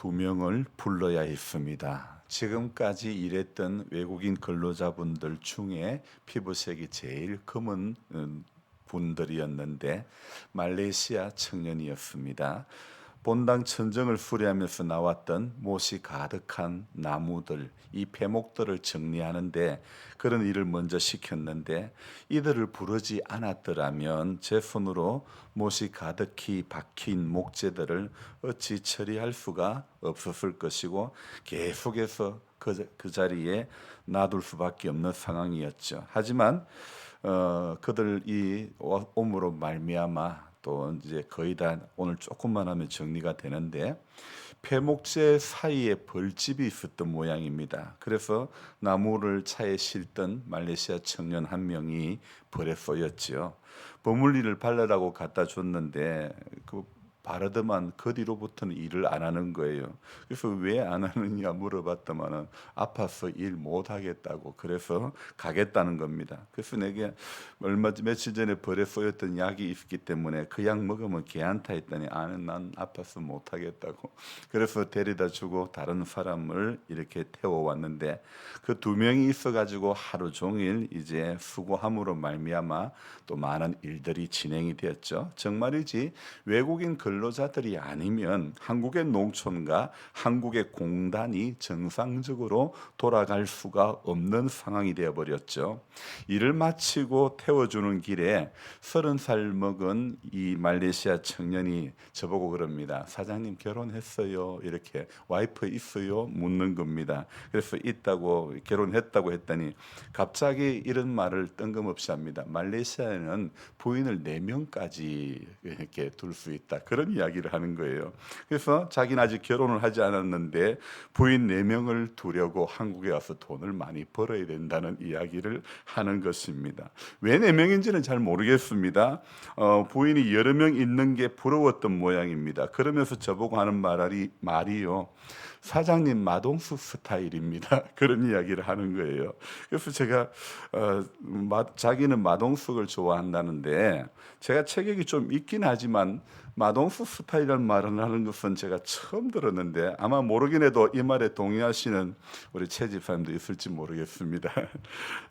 두 명을 불러야 했습니다. 지금까지 일했던 외국인 근로자분들 중에 피부색이 제일 검은 분들이었는데 말레이시아 청년이었습니다. 본당 천정을 수리하면서 나왔던 못이 가득한 나무들, 이 폐목들을 정리하는데 그런 일을 먼저 시켰는데 이들을 부르지 않았더라면 제 손으로 못이 가득히 박힌 목재들을 어찌 처리할 수가 없었을 것이고 계속해서 그 자리에 놔둘 수밖에 없는 상황이었죠. 하지만 그들이 옴으로 말미암아 또 이제 거의 다 오늘 조금만 하면 정리가 되는데 폐목재 사이에 벌집이 있었던 모양입니다. 그래서 나무를 차에 실던 말레이시아 청년 한 명이 벌에 쏘였지요. 버물리를 바르라고 갖다 줬는데 그 바르더만 그 뒤로부터는 일을 안 하는 거예요. 그래서 왜 안 하느냐 물어봤더만은 아파서 일 못 하겠다고 그래서 가겠다는 겁니다. 그래서 내게 며칠 전에 벌에 쏘였던 약이 있기 때문에 그 약 먹으면 괜찮다 했더니 아는 난 아파서 못 하겠다고 그래서 데려다 주고 다른 사람을 이렇게 태워왔는데 그 두 명이 있어가지고 하루 종일 이제 수고함으로 말미암아 또 많은 일들이 진행이 되었죠. 정말이지 외국인 근로자들이 아니면 한국의 농촌과 한국의 공단이 정상적으로 돌아갈 수가 없는 상황이 되어버렸죠. 일을 마치고 태워주는 길에 30살 먹은 이 말레이시아 청년이 저보고 그럽니다. 사장님 결혼했어요? 이렇게 와이프 있어요? 묻는 겁니다. 그래서 있다고 결혼했다고 했더니 갑자기 이런 말을 뜬금없이 합니다. 말레이시아에는 부인을 4명까지 이렇게 둘 수 있다. 그런 이야기를 하는 거예요. 그래서 자기는 아직 결혼을 하지 않았는데 부인 4명을 두려고 한국에 와서 돈을 많이 벌어야 된다는 이야기를 하는 것입니다. 왜 4명인지는 잘 모르겠습니다. 부인이 여러 명 있는 게 부러웠던 모양입니다. 그러면서 저보고 하는 말이요. 사장님 마동석 스타일입니다. 그런 이야기를 하는 거예요. 그래서 제가 자기는 마동석을 좋아한다는데 제가 체격이 좀 있긴 하지만 마동석 스타일이라는 말을 하는 것은 제가 처음 들었는데 아마 모르긴 해도 이 말에 동의하시는 우리 최 집사님도 있을지 모르겠습니다.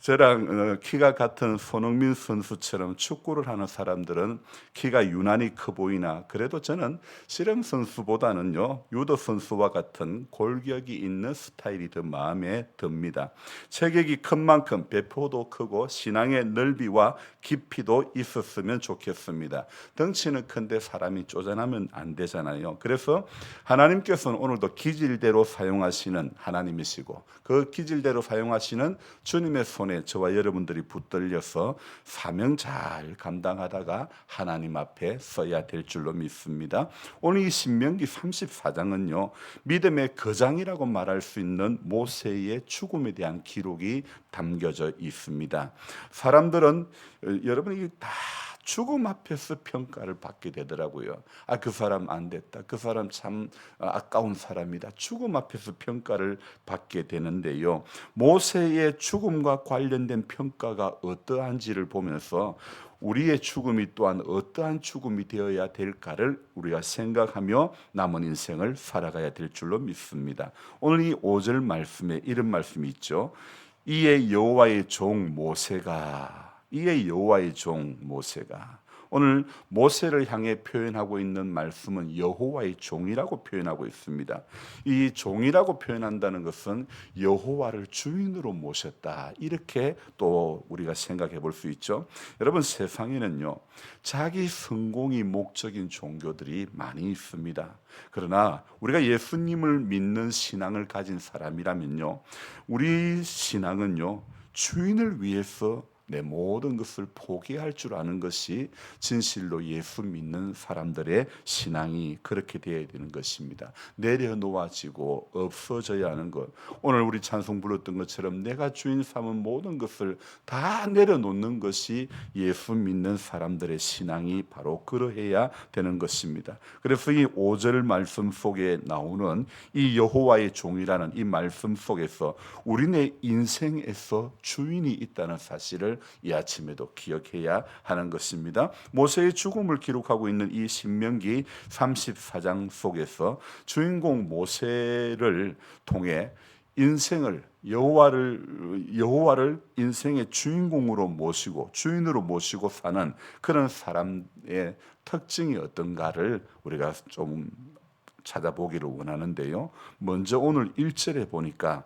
저랑 키가 같은 손흥민 선수처럼 축구를 하는 사람들은 키가 유난히 커 보이나 그래도 저는 씨름 선수보다는요 유도 선수와 같은 골격이 있는 스타일이 더 마음에 듭니다. 체격이 큰 만큼 배포도 크고 신앙의 넓이와 깊이도 있었으면 좋겠습니다. 덩치는 큰데 사람이 쪼잔하면 안 되잖아요. 그래서 하나님께서는 오늘도 기질대로 사용하시는 하나님이시고 그 기질대로 사용하시는 주님의 손에 저와 여러분들이 붙들려서 사명 잘 감당하다가 하나님 앞에 서야 될 줄로 믿습니다. 오늘 이 신명기 34장은요 믿음의 거장이라고 말할 수 있는 모세의 죽음에 대한 기록이 담겨져 있습니다. 사람들은 여러분이 다 죽음 앞에서 평가를 받게 되더라고요. 그 사람 안 됐다. 그 사람 참 아까운 사람이다. 죽음 앞에서 평가를 받게 되는데요. 모세의 죽음과 관련된 평가가 어떠한지를 보면서 우리의 죽음이 또한 어떠한 죽음이 되어야 될까를 우리가 생각하며 남은 인생을 살아가야 될 줄로 믿습니다. 오늘 이 5절 말씀에 이런 말씀이 있죠. 이에 여호와의 종 모세가 오늘 모세를 향해 표현하고 있는 말씀은 여호와의 종이라고 표현하고 있습니다. 이 종이라고 표현한다는 것은 여호와를 주인으로 모셨다. 이렇게 또 우리가 생각해 볼 수 있죠. 여러분 세상에는요. 자기 성공이 목적인 종교들이 많이 있습니다. 그러나 우리가 예수님을 믿는 신앙을 가진 사람이라면요. 우리 신앙은요. 주인을 위해서 내 모든 것을 포기할 줄 아는 것이 진실로 예수 믿는 사람들의 신앙이 그렇게 되어야 되는 것입니다. 내려놓아지고 없어져야 하는 것. 오늘 우리 찬송 불렀던 것처럼 내가 주인 삼은 모든 것을 다 내려놓는 것이 예수 믿는 사람들의 신앙이 바로 그러해야 되는 것입니다. 그래서 이 5절 말씀 속에 나오는 이 여호와의 종이라는 이 말씀 속에서 우리네 인생에서 주인이 있다는 사실을 이 아침에도 기억해야 하는 것입니다. 모세의 죽음을 기록하고 있는 이 신명기 34장 속에서 주인공 모세를 통해 인생을 여호와를 인생의 주인공으로 모시고 주인으로 모시고 사는 그런 사람의 특징이 어떤가를 우리가 좀 찾아보기를 원하는데요. 먼저 오늘 1절에 보니까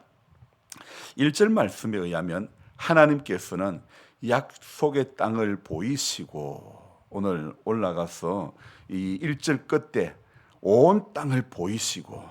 1절 말씀에 의하면 하나님께서는 약속의 땅을 보이시고, 오늘 올라가서 이 1절 끝에 온 땅을 보이시고,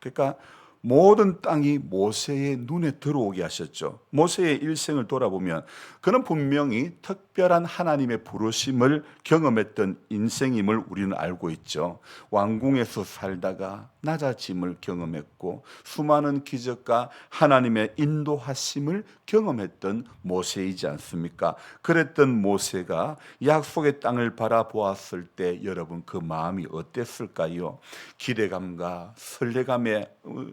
그러니까 모든 땅이 모세의 눈에 들어오게 하셨죠. 모세의 일생을 돌아보면 그는 분명히 특별한 하나님의 부르심을 경험했던 인생임을 우리는 알고 있죠. 왕궁에서 살다가 낮아짐을 경험했고 수많은 기적과 하나님의 인도하심을 경험했던 모세이지 않습니까? 그랬던 모세가 약속의 땅을 바라보았을 때 여러분 그 마음이 어땠을까요? 기대감과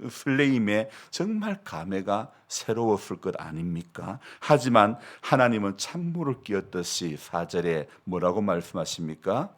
설레임에 정말 감회가 새로웠을 것 아닙니까? 하지만 하나님은 찬물을 끼얹듯이 4절에 뭐라고 말씀하십니까?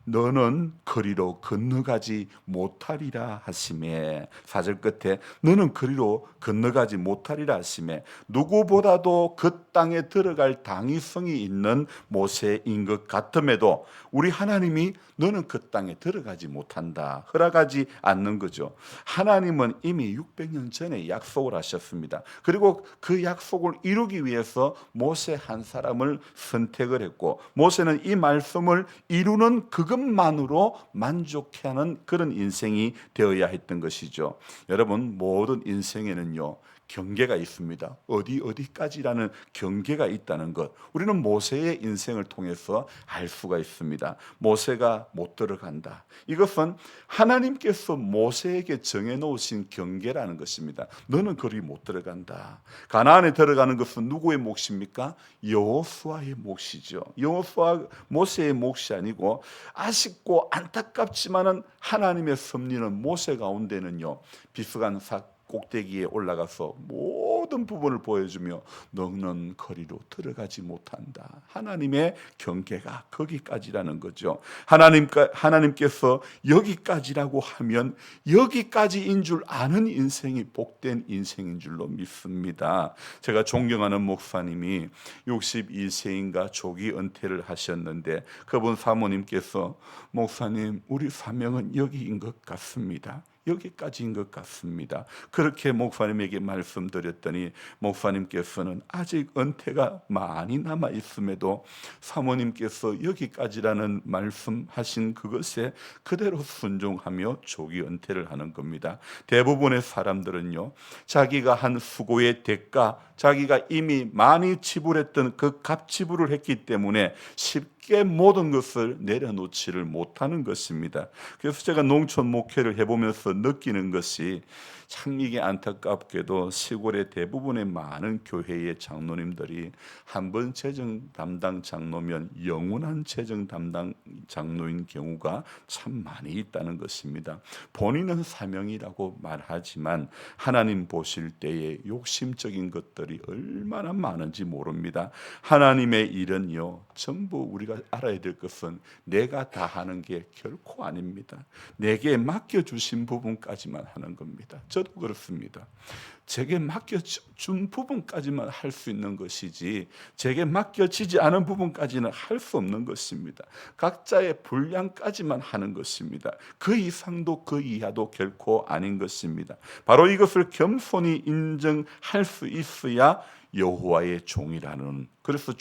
너는 거리로 건너가지 못하리라 하시매, 4절 끝에 너는 거리로 건너가지 못하리라 하시매, 누구보다도 그 땅에 들어갈 당위성이 있는 모세인 것 같음에도 우리 하나님이 너는 그 땅에 들어가지 못한다, 허락하지 않는 거죠. 하나님은 이미 600년 전에 약속을 하셨습니다. 그리고 그 약속을 이루기 위해서 모세 한 사람을 선택을 했고, 모세는 이 말씀을 이루는 그것만으로 만족해하는 그런 인생이 되어야 했던 것이죠. 여러분, 모든 인생에는요 경계가 있습니다. 어디까지라는 경계가 있다는 것, 우리는 모세의 인생을 통해서 알 수가 있습니다. 모세가 못 들어간다, 이것은 하나님께서 모세에게 정해놓으신 경계라는 것입니다. 너는 거기 못 들어간다. 가나안에 들어가는 것은 누구의 몫입니까? 여호수아의 몫이죠. 여호수아 모세의 몫이 아니고, 아쉽고 안타깝지만은 하나님의 섭리는 모세 가운데는요 비스간 꼭대기에 올라가서 모든 부분을 보여주며 너는 거리로 들어가지 못한다. 하나님의 경계가 거기까지라는 거죠. 하나님께서 여기까지라고 하면 여기까지인 줄 아는 인생이 복된 인생인 줄로 믿습니다. 제가 존경하는 목사님이 62세인가 조기 은퇴를 하셨는데, 그분 사모님께서 목사님, 우리 사명은 여기인 것 같습니다. 여기까지인 것 같습니다. 그렇게 목사님에게 말씀드렸더니 목사님께서는 아직 은퇴가 많이 남아 있음에도 사모님께서 여기까지라는 말씀하신 그것에 그대로 순종하며 조기 은퇴를 하는 겁니다. 대부분의 사람들은요 자기가 한 수고의 대가, 자기가 이미 많이 지불했던 그 값지불을 했기 때문에 쉽게 모든 것을 내려놓지를 못하는 것입니다. 그래서 제가 농촌 목회를 해보면서 느끼는 것이 참 이게 안타깝게도 시골의 대부분의 많은 교회의 장로님들이 한번 재정 담당 장로면 영원한 재정 담당 장로인 경우가 참 많이 있다는 것입니다. 본인은 사명이라고 말하지만 하나님 보실 때에 욕심적인 것들이 얼마나 많은지 모릅니다. 하나님의 일은요 전부 우리가 알아야 될 것은 내가 다 하는 게 결코 아닙니다. 내게 맡겨주신 부분까지만 하는 겁니다. 저도 그렇습니다. 제게 맡겨준 부분까지만 할 수 있는 것이지 제게 맡겨지지 않은 부분까지는 할 수 없는 것입니다. 각자의 분량까지만 하는 것입니다. 그 이상도 그 이하도 결코 아닌 것입니다. 바로 이것을 겸손히 인정할 수 있어야 여호와의 종이라는, 그래서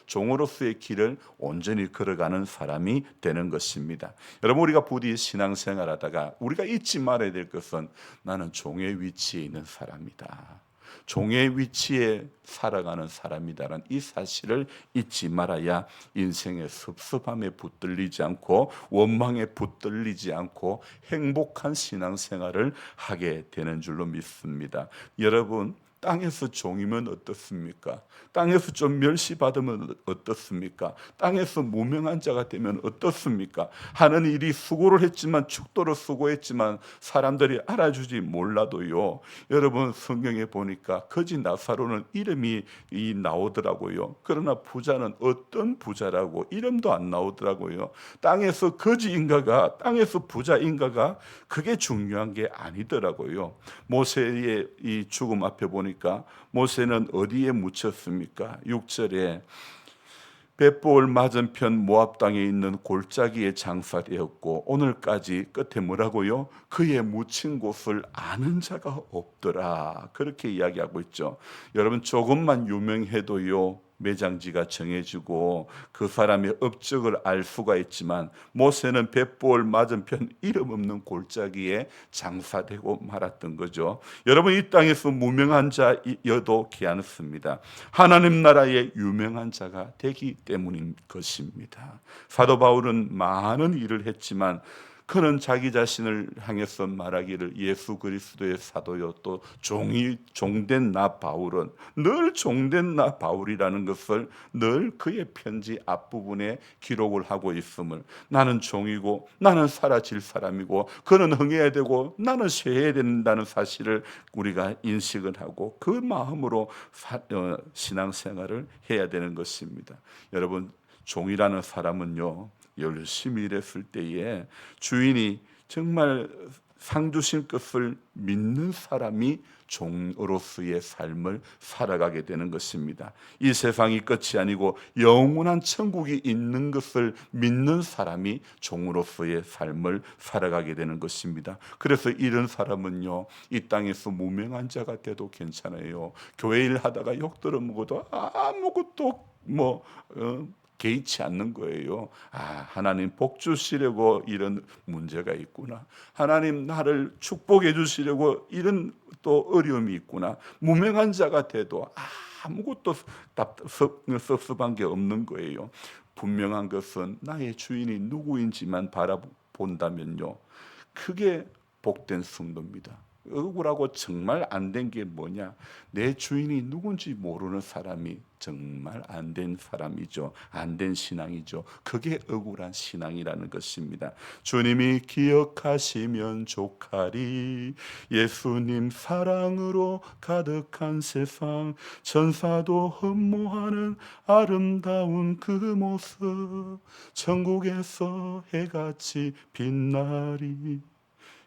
종으로서의 길을 온전히 걸어가는 사람이 되는 것입니다. 여러분, 우리가 부디 신앙생활하다가 우리가 잊지 말아야 될 것은 나는 종의 위치에 있는 사람이다, 종의 위치에 살아가는 사람이다라는 이 사실을 잊지 말아야 인생의 섭섭함에 붙들리지 않고 원망에 붙들리지 않고 행복한 신앙생활을 하게 되는 줄로 믿습니다. 여러분, 땅에서 종이면 어떻습니까? 땅에서 좀 멸시받으면 어떻습니까? 땅에서 무명한 자가 되면 어떻습니까? 하는 일이 수고를 했지만 축도로 수고했지만 사람들이 알아주지 몰라도요. 여러분 성경에 보니까 거지 나사로는 이름이 나오더라고요. 그러나 부자는 어떤 부자라고 이름도 안 나오더라고요. 땅에서 거지인가가 땅에서 부자인가가 그게 중요한 게 아니더라고요. 모세의 이 죽음 앞에 보니까 모세는 어디에 묻혔습니까? 6절에 벳보을 맞은편 모압 땅에 있는 골짜기에 장사되었고 오늘까지 끝에 뭐라고요? 그의 묻힌 곳을 아는 자가 없더라. 그렇게 이야기하고 있죠. 여러분 조금만 유명해도요. 매장지가 정해지고 그 사람의 업적을 알 수가 있지만 모세는 벳보을 맞은편 이름 없는 골짜기에 장사되고 말았던 거죠. 여러분 이 땅에서 무명한 자여도 괜찮습니다. 하나님 나라의 유명한 자가 되기 때문인 것입니다. 사도 바울은 많은 일을 했지만 그는 자기 자신을 향해서 말하기를 예수 그리스도의 사도요 또 종된 나 바울은 늘 종된 나 바울이라는 것을 늘 그의 편지 앞부분에 기록을 하고 있음을 나는 종이고 나는 사라질 사람이고 그는 흥해야 되고 나는 쇠해야 된다는 사실을 우리가 인식을 하고 그 마음으로 신앙생활을 해야 되는 것입니다. 여러분 종이라는 사람은요 열심히 일했을 때에 주인이 정말 상 주신 것을 믿는 사람이 종으로서의 삶을 살아가게 되는 것입니다. 이 세상이 끝이 아니고 영원한 천국이 있는 것을 믿는 사람이 종으로서의 삶을 살아가게 되는 것입니다. 그래서 이런 사람은요 이 땅에서 무명한 자가 돼도 괜찮아요. 교회 일 하다가 욕 들어먹어도 아무것도 개의치 않는 거예요. 하나님 복 주시려고 이런 문제가 있구나. 하나님 나를 축복해 주시려고 이런 또 어려움이 있구나. 무명한 자가 돼도 아무것도 섭섭한 게 없는 거예요. 분명한 것은 나의 주인이 누구인지만 바라본다면요. 그게 복된 성도입니다. 억울하고 정말 안 된 게 뭐냐? 내 주인이 누군지 모르는 사람이 정말 안 된 사람이죠. 안 된 신앙이죠. 그게 억울한 신앙이라는 것입니다. 주님이 기억하시면 좋하리. 예수님 사랑으로 가득한 세상 천사도 흠모하는 아름다운 그 모습 천국에서 해같이 빛나리.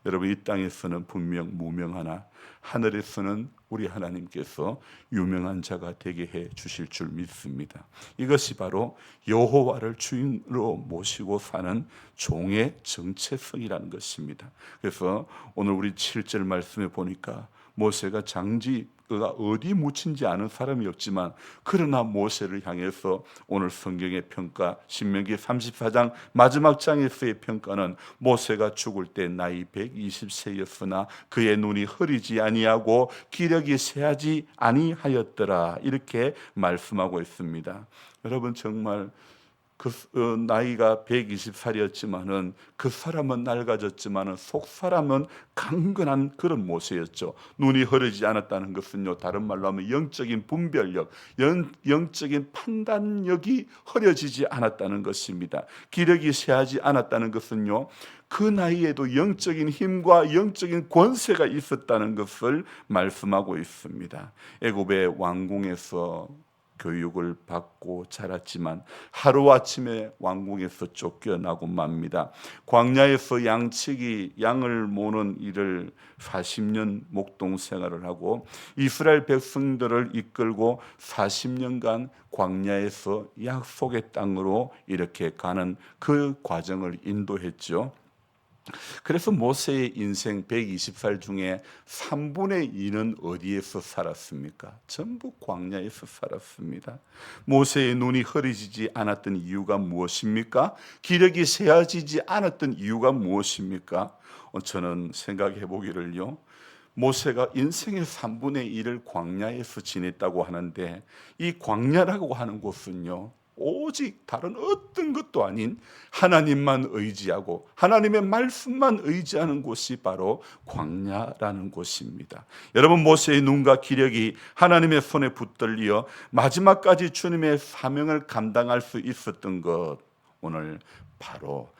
여러분 이 땅에서는 분명 무명하나 하늘에서는 우리 하나님께서 유명한 자가 되게 해 주실 줄 믿습니다. 이것이 바로 여호와를 주인으로 모시고 사는 종의 정체성이라는 것입니다. 그래서 오늘 우리 7절 말씀에 보니까 모세가 장지가 어디 묻힌지 아는 사람이 없지만 그러나 모세를 향해서 오늘 성경의 평가 신명기 34장 마지막 장에서의 평가는 모세가 죽을 때 나이 120세였으나 그의 눈이 흐리지 아니하고 기력이 쇠하지 아니하였더라 이렇게 말씀하고 있습니다. 여러분 정말 나이가 120살이었지만은 그 사람은 낡아졌지만은 속 사람은 강건한 그런 모세였죠. 눈이 흐르지 않았다는 것은요, 다른 말로 하면 영적인 분별력, 영적인 판단력이 흐려지지 않았다는 것입니다. 기력이 쇠하지 않았다는 것은요, 그 나이에도 영적인 힘과 영적인 권세가 있었다는 것을 말씀하고 있습니다. 애굽의 왕궁에서 교육을 받고 자랐지만 하루아침에 왕궁에서 쫓겨나고 맙니다. 광야에서 양을 모는 일을 40년 목동 생활을 하고 이스라엘 백성들을 이끌고 40년간 광야에서 약속의 땅으로 이렇게 가는 그 과정을 인도했죠. 그래서 모세의 인생 120살 중에 3분의 2는 어디에서 살았습니까? 전부 광야에서 살았습니다. 모세의 눈이 흐리지지 않았던 이유가 무엇입니까? 기력이 쇠해지지 않았던 이유가 무엇입니까? 저는 생각해 보기를요. 모세가 인생의 3분의 1을 광야에서 지냈다고 하는데 이 광야라고 하는 곳은요. 오직 다른 어떤 것도 아닌 하나님만 의지하고 하나님의 말씀만 의지하는 곳이 바로 광야라는 곳입니다. 여러분, 모세의 눈과 기력이 하나님의 손에 붙들려 마지막까지 주님의 사명을 감당할 수 있었던 것, 오늘 바로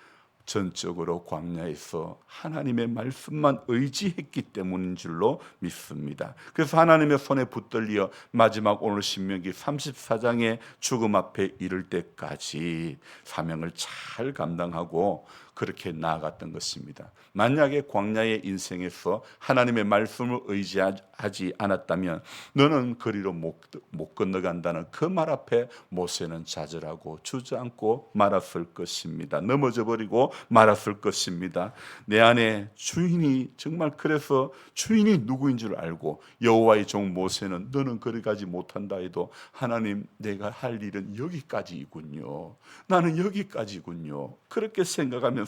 전적으로 광야에서 하나님의 말씀만 의지했기 때문인 줄로 믿습니다. 그래서 하나님의 손에 붙들려 마지막 오늘 신명기 34장의 죽음 앞에 이를 때까지 사명을 잘 감당하고 그렇게 나아갔던 것입니다. 만약에 광야의 인생에서 하나님의 말씀을 의지하지 않았다면 너는 그리로 못 건너간다는 그 말 앞에 모세는 좌절하고 주저앉고 말았을 것입니다. 넘어져 버리고 말았을 것입니다. 내 안에 주인이 정말, 그래서 주인이 누구인 줄 알고 여호와의 종 모세는 너는 그리 가지 못한다 해도 하나님, 내가 할 일은 여기까지이군요. 나는 여기까지군요. 그렇게 생각하면서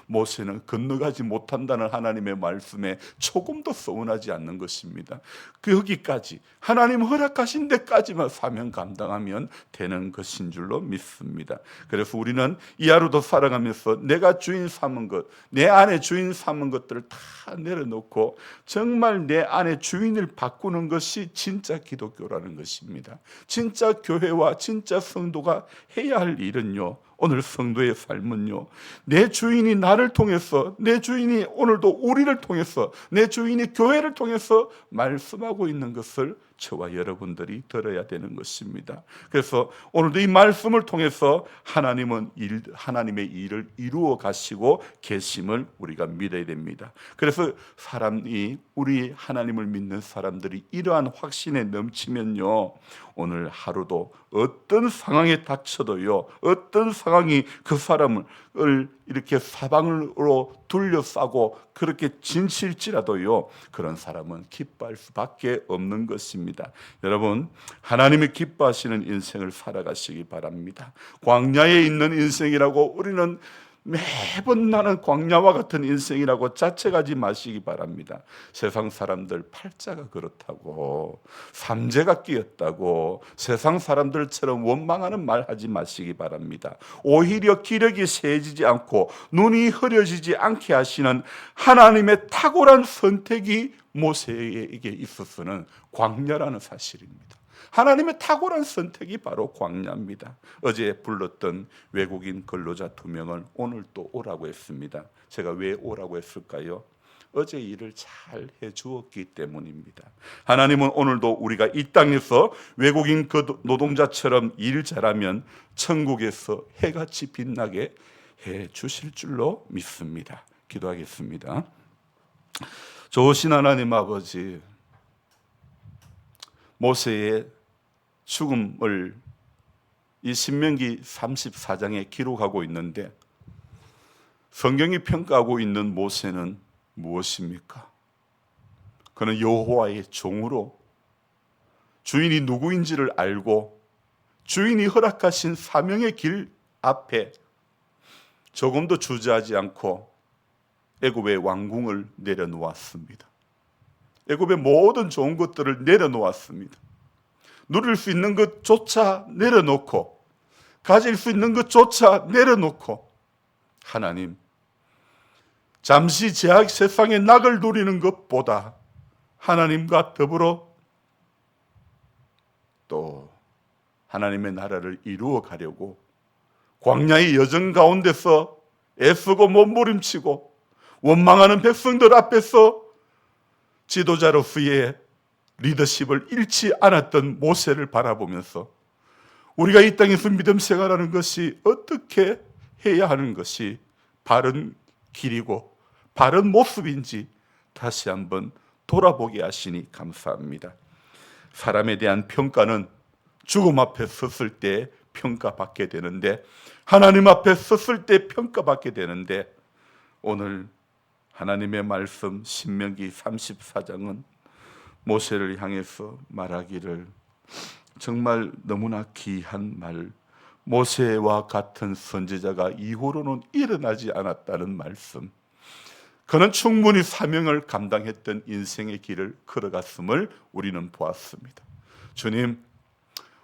모세는 건너가지 못한다는 하나님의 말씀에 조금도 서운하지 않는 것입니다. 그 여기까지 하나님 허락하신 데까지만 사명 감당하면 되는 것인 줄로 믿습니다. 그래서 우리는 이 하루도 살아가면서 내가 주인 삼은 것, 내 안에 주인 삼은 것들을 다 내려놓고 정말 내 안에 주인을 바꾸는 것이 진짜 기독교라는 것입니다. 진짜 교회와 진짜 성도가 해야 할 일은요, 오늘 성도의 삶은요, 내 주인이 나를 통해서, 내 주인이 오늘도 우리를 통해서, 내 주인이 교회를 통해서 말씀하고 있는 것을 저와 여러분들이 들어야 되는 것입니다. 그래서 오늘도 이 말씀을 통해서 하나님의 일을 이루어 가시고 계심을 우리가 믿어야 됩니다. 그래서 우리 하나님을 믿는 사람들이 이러한 확신에 넘치면요, 오늘 하루도 어떤 상황에 닥쳐도요, 어떤 상황이 그 사람을 이렇게 사방으로 둘러싸고 그렇게 진실지라도요, 그런 사람은 기뻐할 수밖에 없는 것입니다. 여러분, 하나님이 기뻐하시는 인생을 살아가시기 바랍니다. 광야에 있는 인생이라고 우리는 매번 나는 광야와 같은 인생이라고 자책하지 마시기 바랍니다. 세상 사람들 팔자가 그렇다고, 삼재가 끼었다고 세상 사람들처럼 원망하는 말 하지 마시기 바랍니다. 오히려 기력이 세지지 않고 눈이 흐려지지 않게 하시는 하나님의 탁월한 선택이 모세에게 있어서는 광야라는 사실입니다. 하나님의 탁월한 선택이 바로 광야입니다. 어제 불렀던 외국인 근로자 2명을 오늘 또 오라고 했습니다. 제가 왜 오라고 했을까요? 어제 일을 잘 해주었기 때문입니다. 하나님은 오늘도 우리가 이 땅에서 외국인 그 노동자처럼 일 잘하면 천국에서 해같이 빛나게 해주실 줄로 믿습니다. 기도하겠습니다. 좋으신 하나님 아버지, 모세의 죽음을 이 신명기 34장에 기록하고 있는데, 성경이 평가하고 있는 모세는 무엇입니까? 그는 여호와의 종으로 주인이 누구인지를 알고 주인이 허락하신 사명의 길 앞에 조금도 주저하지 않고 애굽의 왕궁을 내려놓았습니다. 애굽의 모든 좋은 것들을 내려놓았습니다. 누릴 수 있는 것조차 내려놓고, 가질 수 있는 것조차 내려놓고, 하나님, 잠시 세상의 낙을 누리는 것보다 하나님과 더불어 또 하나님의 나라를 이루어 가려고 광야의 여정 가운데서 애쓰고 몸부림치고 원망하는 백성들 앞에서 지도자로서의 리더십을 잃지 않았던 모세를 바라보면서 우리가 이 땅에서 믿음 생활하는 것이 어떻게 해야 하는 것이 바른 길이고 바른 모습인지 다시 한번 돌아보게 하시니 감사합니다. 사람에 대한 평가는 죽음 앞에 섰을 때 평가받게 되는데, 하나님 앞에 섰을 때 평가받게 되는데, 오늘 하나님의 말씀 신명기 34장은 모세를 향해서 말하기를, 정말 너무나 귀한 말, 모세와 같은 선지자가 이후로는 일어나지 않았다는 말씀. 그는 충분히 사명을 감당했던 인생의 길을 걸어갔음을 우리는 보았습니다. 주님,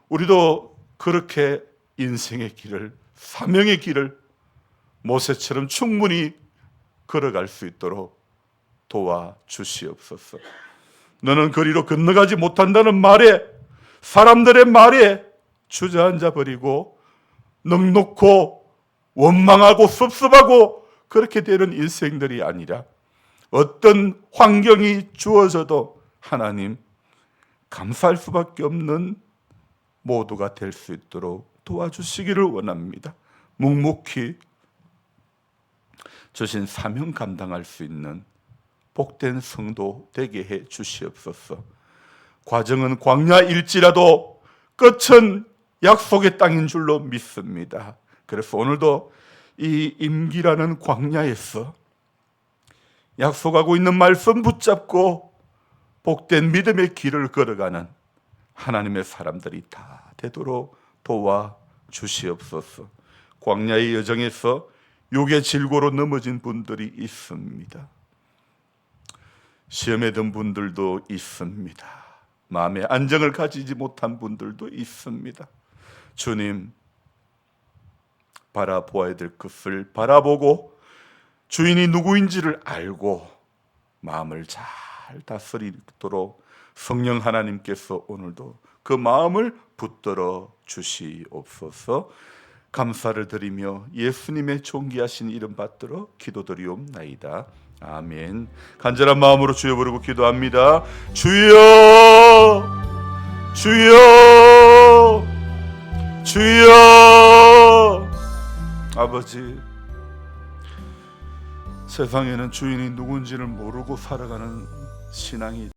우리도 그렇게 인생의 길을, 사명의 길을 모세처럼 충분히 걸어갈 수 있도록 도와주시옵소서. 너는 거리로 건너가지 못한다는 말에, 사람들의 말에 주저앉아 버리고 넉넉고 원망하고 섭섭하고 그렇게 되는 인생들이 아니라 어떤 환경이 주어져도 하나님 감사할 수밖에 없는 모두가 될 수 있도록 도와주시기를 원합니다. 묵묵히 주신 사명 감당할 수 있는 복된 성도 되게 해 주시옵소서. 과정은 광야일지라도 끝은 약속의 땅인 줄로 믿습니다. 그래서 오늘도 이 임기라는 광야에서 약속하고 있는 말씀 붙잡고 복된 믿음의 길을 걸어가는 하나님의 사람들이 다 되도록 도와주시옵소서. 광야의 여정에서 육의 질고로 넘어진 분들이 있습니다. 시험에 든 분들도 있습니다. 마음의 안정을 가지지 못한 분들도 있습니다. 주님, 바라보아야 될 것을 바라보고 주인이 누구인지를 알고 마음을 잘 다스리도록 성령 하나님께서 오늘도 그 마음을 붙들어 주시옵소서. 감사를 드리며 예수님의 존귀하신 이름 받들어 기도드리옵나이다. 아멘. 간절한 마음으로 주여 부르고 기도합니다. 주여, 주여, 주여. 아버지, 세상에는 주인이 누군지를 모르고 살아가는 신앙이